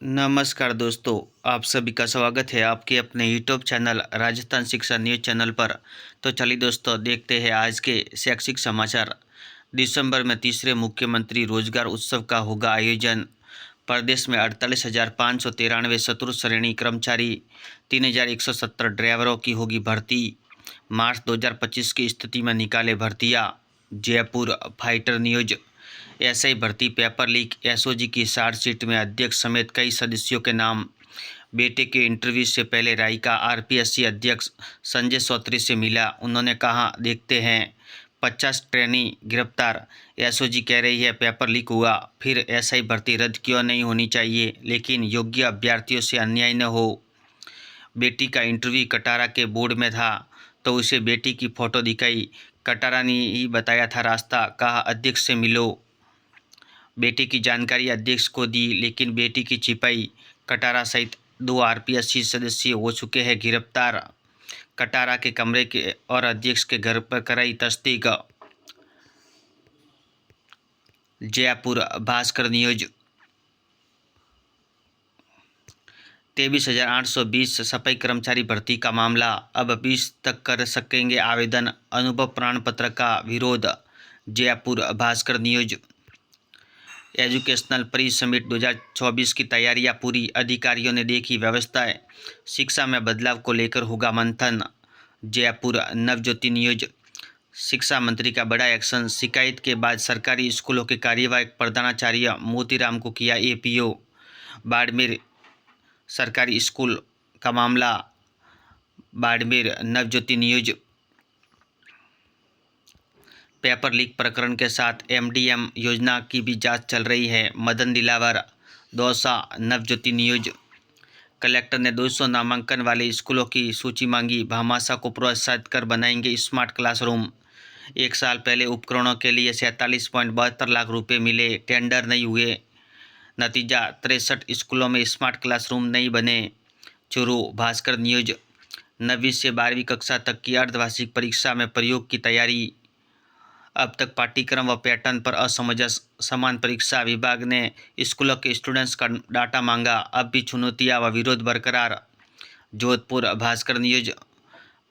नमस्कार दोस्तों, आप सभी का स्वागत है आपके अपने यूट्यूब चैनल राजस्थान शिक्षा न्यूज़ चैनल पर। तो चलिए दोस्तों, देखते हैं आज के शैक्षिक समाचार। दिसंबर में तीसरे मुख्यमंत्री रोजगार उत्सव का होगा आयोजन। प्रदेश में 48,593 चतुर्थ श्रेणी कर्मचारी, 3,170 ड्राइवरों की होगी भर्ती। मार्च 2025 की स्थिति में निकाले भर्तियाँ। Jaipur fighter news. एसआई भर्ती पेपर लीक, एसओजी की चार्जशीट में अध्यक्ष समेत कई सदस्यों के नाम। बेटे के इंटरव्यू से पहले राइका आरपीएससी अध्यक्ष संजय चौधरी से मिला। उन्होंने कहा, देखते हैं। 50 ट्रेनी गिरफ्तार। एसओजी कह रही है पेपर लीक हुआ, फिर एसआई भर्ती रद्द क्यों नहीं होनी चाहिए, लेकिन योग्य अभ्यर्थियों से अन्याय न हो। बेटी का इंटरव्यू कटारा के बोर्ड में था तो उसे बेटी की फ़ोटो दिखाई। कटारा ने ही बताया था रास्ता, कहा अध्यक्ष से मिलो। बेटी की जानकारी अध्यक्ष को दी, लेकिन बेटी की छिपाई। कटारा सहित 2 आरपीएससी सदस्य हो चुके हैं गिरफ्तार। कटारा के कमरे के और अध्यक्ष के घर पर कराई तस्दीक। जयपुर भास्कर न्यूज। 23,820 सफाई कर्मचारी भर्ती का मामला, अब 20 तक कर सकेंगे आवेदन। अनुभव प्रमाण पत्र का विरोध। Jaipur Bhaskar news. Educational pre summit 2024 की तैयारियां पूरी, अधिकारियों ने देखी व्यवस्थाएं। शिक्षा में बदलाव को लेकर होगा मंथन। जयपुर नवज्योति न्यूज। शिक्षा मंत्री का बड़ा एक्शन, शिकायत के बाद सरकारी स्कूलों के कार्यवाहक प्रधानाचार्य मोतीराम को किया एपीओ। बाड़मेर सरकारी स्कूल का मामला। Barmer Navjyoti news. Paper leak प्रकरण के साथ एमडीएम योजना की भी जांच चल रही है। मदन दिलावर। दौसा नवज्योति न्यूज। कलेक्टर ने 200 नामांकन वाले स्कूलों की सूची मांगी। भामाशाह को प्रोत्साहित कर बनाएंगे स्मार्ट क्लासरूम। 1 साल पहले उपकरणों के लिए 47.72 लाख रुपए मिले, टेंडर नहीं हुए। नतीजा 63 स्कूलों में स्मार्ट क्लासरूम नहीं बने। चूरू भास्कर न्यूज। 9वीं से 12वीं कक्षा तक की अर्धवार्षिक परीक्षा में प्रयोग की तैयारी। अब तक पाठ्यक्रम व पैटर्न पर असमंजस, समान परीक्षा विभाग ने स्कूलों के स्टूडेंट्स का डाटा मांगा, अब भी चुनौतियां व विरोध बरकरार। Jodhpur Bhaskar news.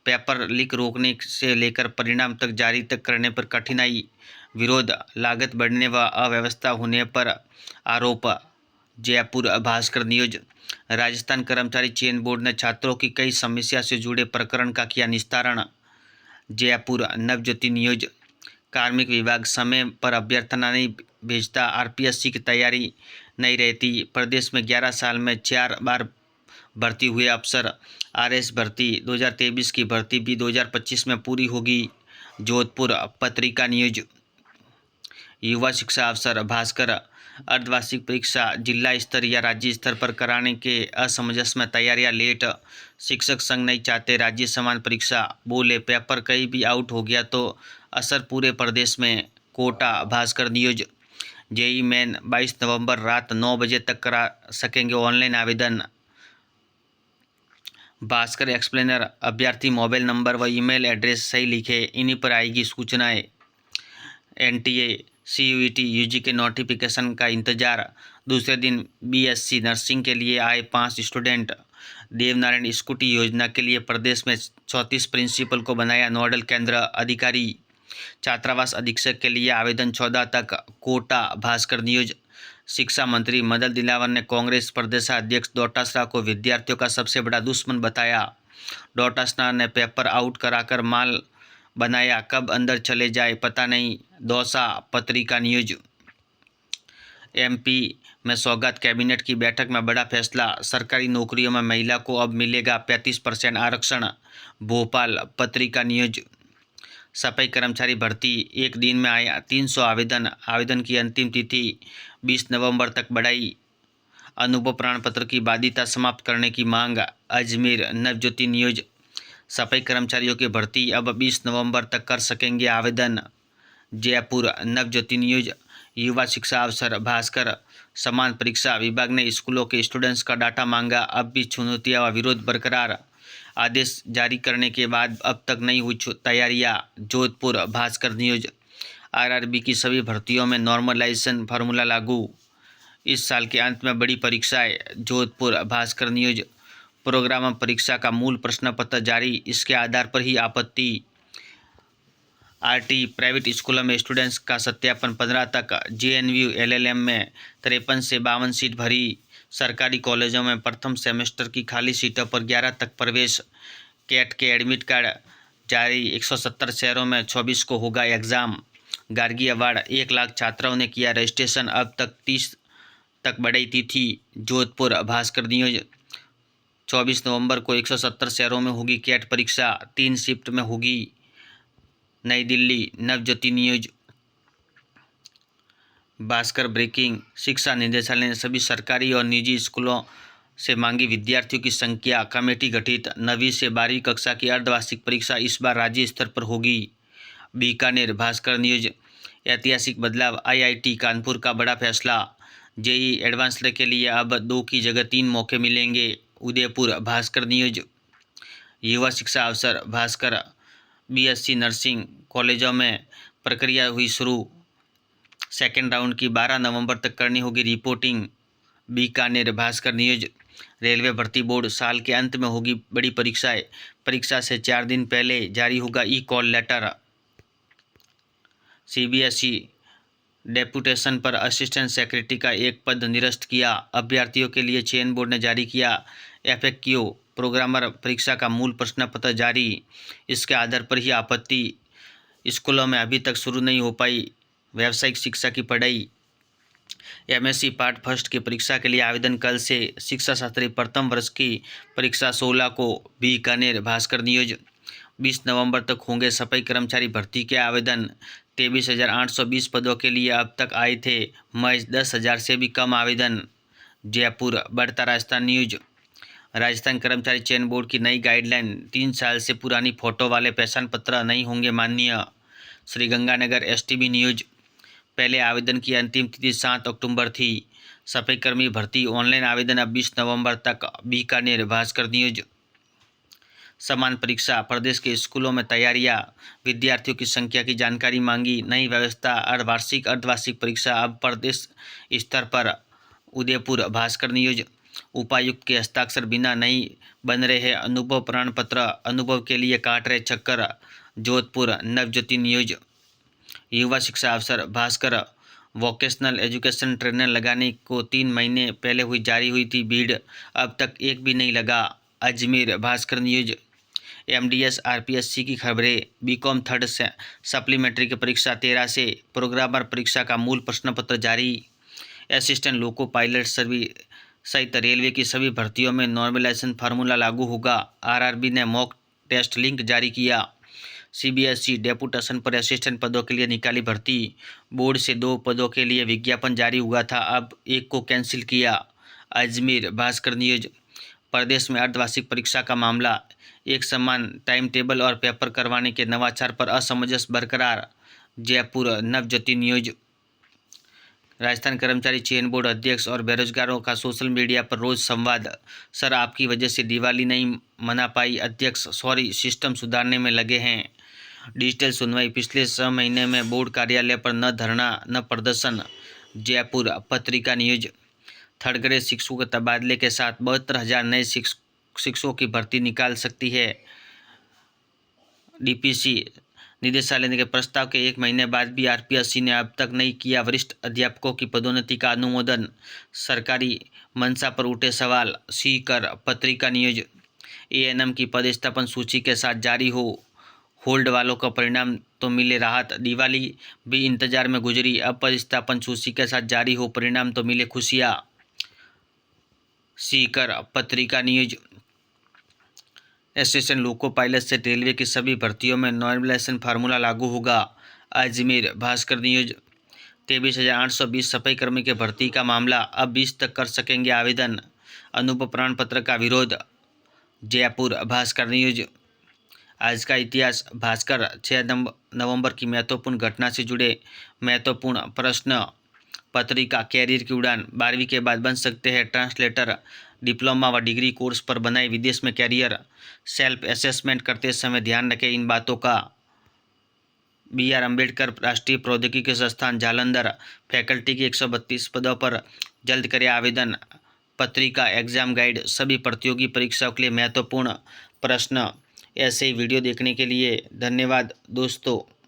Paper leak रोकने से लेकर परिणाम तक जारी तक करने पर कठिनाई, विरोध, लागत बढ़ने व अव्यवस्था होने पर आरोप। जयपुर भास्कर न्यूज। राजस्थान कर्मचारी चयन बोर्ड ने छात्रों की कई समस्या से जुड़े प्रकरण का किया निस्तारण। जयपुर नवज्योति न्यूज। कार्मिक विभाग समय पर अभ्यर्थना नहीं भेजता, आरपीएससी की तैयारी नहीं रहती। प्रदेश में 11 साल में 4 बार भर्ती हुए अफसर। आरएस भर्ती 2023 की भर्ती भी 2025 में पूरी होगी। जोधपुर पत्रिका न्यूज। युवा शिक्षा अफसर भास्कर। अर्धवार्षिक परीक्षा जिला स्तर या राज्य स्तर पर कराने के असमंजस में तैयारियां लेट। शिक्षक संघ नहीं चाहते राज्य समान परीक्षा, बोले पेपर कहीं भी आउट हो गया तो असर पूरे प्रदेश में। Kota Bhaskar news. JEE main 22 नवंबर रात 9 बजे तक करा सकेंगे ऑनलाइन आवेदन। भास्कर एक्सप्लेनर। अभ्यर्थी मोबाइल नंबर व ईमेल एड्रेस सही लिखे, इन्हीं पर आएगी सूचनाएं। एनटीए सीयूईटी यूजी के नोटिफिकेशन का इंतजार। दूसरे दिन बीएससी नर्सिंग के लिए आए 5 स्टूडेंट। देवनारायण स्कूटी योजना के लिए प्रदेश में 34 प्रिंसिपल को बनाया नोडल केंद्र अधिकारी। छात्रावास अधीक्षक के लिए आवेदन 14 तक। कोटा भास्कर न्यूज। शिक्षा मंत्री मदन दिलावर ने कांग्रेस प्रदेशाध्यक्ष डोटासरा को विद्यार्थियों का सबसे बड़ा दुश्मन बताया। डोटासरा ने पेपर आउट कराकर माल बनाया, कब अंदर चले जाए पता नहीं। दौसा पत्रिका न्यूज। एमपी में सौगात कैबिनेट की बैठक में बड़ा फैसला, सरकारी नौकरियों में महिला को अब मिलेगा 35% आरक्षण। भोपाल पत्रिका न्यूज। सफाई कर्मचारी भर्ती, एक दिन में आया 300 आवेदन। आवेदन की अंतिम तिथि 20 नवंबर तक बढ़ाई। अनुभव प्रमाण पत्र की बाध्यता समाप्त करने की मांग। अजमेर नवज्योति न्यूज। सफाई कर्मचारियों की भर्ती अब 20 नवंबर तक कर सकेंगे आवेदन। जयपुर नवज्योति न्यूज। युवा शिक्षा अफसर भास्कर। समान परीक्षा विभाग ने स्कूलों के स्टूडेंट्स का डाटा मांगा, अब भी चुनौतियां व विरोध बरकरार। आदेश जारी करने के बाद अब तक नहीं हुई तैयारियां। जोधपुर भास्कर न्यूज। आरआरबी की सभी भर्तियों में नॉर्मलाइजेशन फार्मूला लागू। इस साल के अंत में बड़ी परीक्षाएं, जोधपुर भास्कर न्यूज। प्रोग्राम परीक्षा का मूल प्रश्न पत्र जारी, इसके आधार पर ही आपत्ति। आरटी प्राइवेट स्कूलों में स्टूडेंट्स का सत्यापन 15 तक। जेएनयू एलएलएम में 53 से 52 सीट भरी। सरकारी कॉलेजों में प्रथम सेमेस्टर की खाली सीटों पर 11 तक प्रवेश। कैट के एडमिट कार्ड जारी, 170 शहरों में 24 को होगा एग्ज़ाम। गार्गी अवार्ड, 1 लाख छात्राओं ने किया रजिस्ट्रेशन, अब तक 30 तक बढ़ी तिथि। जोधपुर भास्कर न्यूज, 24 नवंबर को 170 शहरों में होगी कैट परीक्षा, 3 शिफ्ट में होगी। नई दिल्ली नवज्योति न्यूज, भास्कर ब्रेकिंग, शिक्षा निदेशालय ने सभी सरकारी और निजी स्कूलों से मांगी विद्यार्थियों की संख्या, कमेटी गठित। 9वीं से 12वीं कक्षा की अर्धवार्षिक परीक्षा इस बार राज्य स्तर पर होगी। बीकानेर भास्कर न्यूज, ऐतिहासिक बदलाव, आईआईटी कानपुर का बड़ा फैसला। जेईई एडवांस के लिए अब 2 की जगह 3 मौके मिलेंगे। उदयपुर भास्कर न्यूज, युवा शिक्षा अवसर भास्कर, बीएससी नर्सिंग कॉलेजों में प्रक्रिया हुई शुरू। सेकेंड राउंड की 12 नवंबर तक करनी होगी reporting. Bikaner Bhaskar news, railway भर्ती बोर्ड, साल के अंत में होगी बड़ी परीक्षाएं, परीक्षा से 4 दिन पहले जारी होगा ई कॉल लेटर। सीबीएसई डेपुटेशन पर असिस्टेंट सेक्रेटरी का एक पद निरस्त किया। अभ्यर्थियों के लिए चयन बोर्ड ने जारी किया एफएक्यू। प्रोग्रामर परीक्षा का मूल प्रश्न पत्र जारी, इसके आधार पर ही आपत्ति। स्कूलों में अभी तक शुरू नहीं हो पाई व्यावसायिक शिक्षा की पढ़ाई। एमएससी पार्ट फर्स्ट की परीक्षा के लिए आवेदन कल से। शिक्षा शास्त्री प्रथम वर्ष की परीक्षा 16 को। बीकानेर भास्कर न्यूज, 20 नवंबर तक होंगे सफाई कर्मचारी भर्ती के आवेदन। 23,820 पदों के लिए अब तक आए थे महज 10,000 से भी कम आवेदन। जयपुर बढ़ता राजस्थान न्यूज, राजस्थान कर्मचारी चयन बोर्ड की नई गाइडलाइन, 3 साल से पुरानी फोटो वाले पहचान पत्र नहीं होंगे मान्य। श्रीगंगानगर एसटीबी न्यूज, पहले आवेदन की अंतिम तिथि 7 अक्टूबर थी। सफाई कर्मी भर्ती ऑनलाइन आवेदन अब 20 नवंबर तक। बीकानेर भास्कर न्यूज, समान परीक्षा, प्रदेश के स्कूलों में तैयारियां, विद्यार्थियों की संख्या की जानकारी मांगी। नई व्यवस्था, अर्धवार्षिक परीक्षा अब प्रदेश स्तर पर। उदयपुर भास्कर न्यूज, उपायुक्त के हस्ताक्षर बिना नहीं बन रहे अनुभव प्रमाण पत्र, अनुभव के लिए काट रहे चक्कर। जोधपुर नवज्योति न्यूज, युवा शिक्षा अवसर भास्कर, वोकेशनल एजुकेशन ट्रेनर लगाने को 3 महीने पहले जारी हुई थी भीड़, अब तक एक भी नहीं लगा। Ajmer Bhaskar news, MDS RPSC की खबरें। बीकॉम थर्ड से सप्लीमेंट्री की परीक्षा 13 से। प्रोग्रामर परीक्षा का मूल प्रश्न पत्र जारी। असिस्टेंट लोको पायलट सर्विस सहित रेलवे की सभी भर्तियों में नॉर्मलाइजेशन फार्मूला लागू होगा। आरआरबी ने मॉक टेस्ट लिंक जारी किया। सीबीएसई डेपुटेशन पर असिस्टेंट पदों के लिए निकाली भर्ती, बोर्ड से 2 पदों के लिए विज्ञापन जारी हुआ था, अब 1 को कैंसिल किया। अजमेर भास्कर न्यूज, प्रदेश में अर्धवार्षिक परीक्षा का मामला, एक समान टाइम टेबल और पेपर करवाने के नवाचार पर असमंजस बरकरार। जयपुर नवज्योति न्यूज, राजस्थान कर्मचारी चयन बोर्ड अध्यक्ष और बेरोजगारों का सोशल मीडिया पर रोज संवाद। सर आपकी वजह से दिवाली नहीं मना पाई, अध्यक्ष सॉरी सिस्टम सुधारने में लगे हैं। डिजिटल सुनवाई, पिछले 6 महीने में बोर्ड कार्यालय पर न धरना न प्रदर्शन। जयपुर पत्रिका न्यूज, थर्ड ग्रेड शिक्षकों के तबादले के साथ 72,000 नए शिक्षकों की भर्ती निकाल सकती है डीपीसी। निदेशालय के प्रस्ताव के 1 महीने बाद भी आरपीएससी ने अब तक नहीं किया वरिष्ठ अध्यापकों की पदोन्नति का अनुमोदन। सरकारी मंशा पर उठे सवाल। सीकर पत्रिका न्यूज, एएनएम की पदस्थापन सूची के साथ जारी हो, होल्ड वालों का परिणाम तो मिले राहत। दिवाली भी इंतजार में गुजरी, अब पदस्थापन सूची के साथ जारी हो, परिणाम तो मिले खुशियाँ। सीकर पत्रिका न्यूज, असिस्टेंट लोको पायलट से रेलवे की सभी भर्तियों में नॉर्मलाइजेशन फार्मूला लागू होगा। अजमेर भास्कर न्यूज, 23,820 सफाई कर्मी के भर्ती का मामला, अब 20 तक कर सकेंगे आवेदन, अनुभव प्रमाण पत्र का विरोध। जयपुर भास्कर न्यूज, आज का इतिहास भास्कर, 6 नवंबर की महत्वपूर्ण घटना से जुड़े महत्वपूर्ण प्रश्न। पत्रिका कैरियर की उड़ान, 12वीं के बाद बन सकते हैं ट्रांसलेटर, डिप्लोमा व डिग्री कोर्स पर बनाए विदेश में कैरियर। सेल्फ असेसमेंट करते समय ध्यान रखें इन बातों का। BR अम्बेडकर राष्ट्रीय प्रौद्योगिकी संस्थान जालंधर फैकल्टी के 132 पदों पर जल्द करें आवेदन। पत्रिका, एग्जाम गाइड, सभी प्रतियोगी परीक्षाओं के लिए महत्वपूर्ण प्रश्न। ऐसे ही वीडियो देखने के लिए धन्यवाद दोस्तों।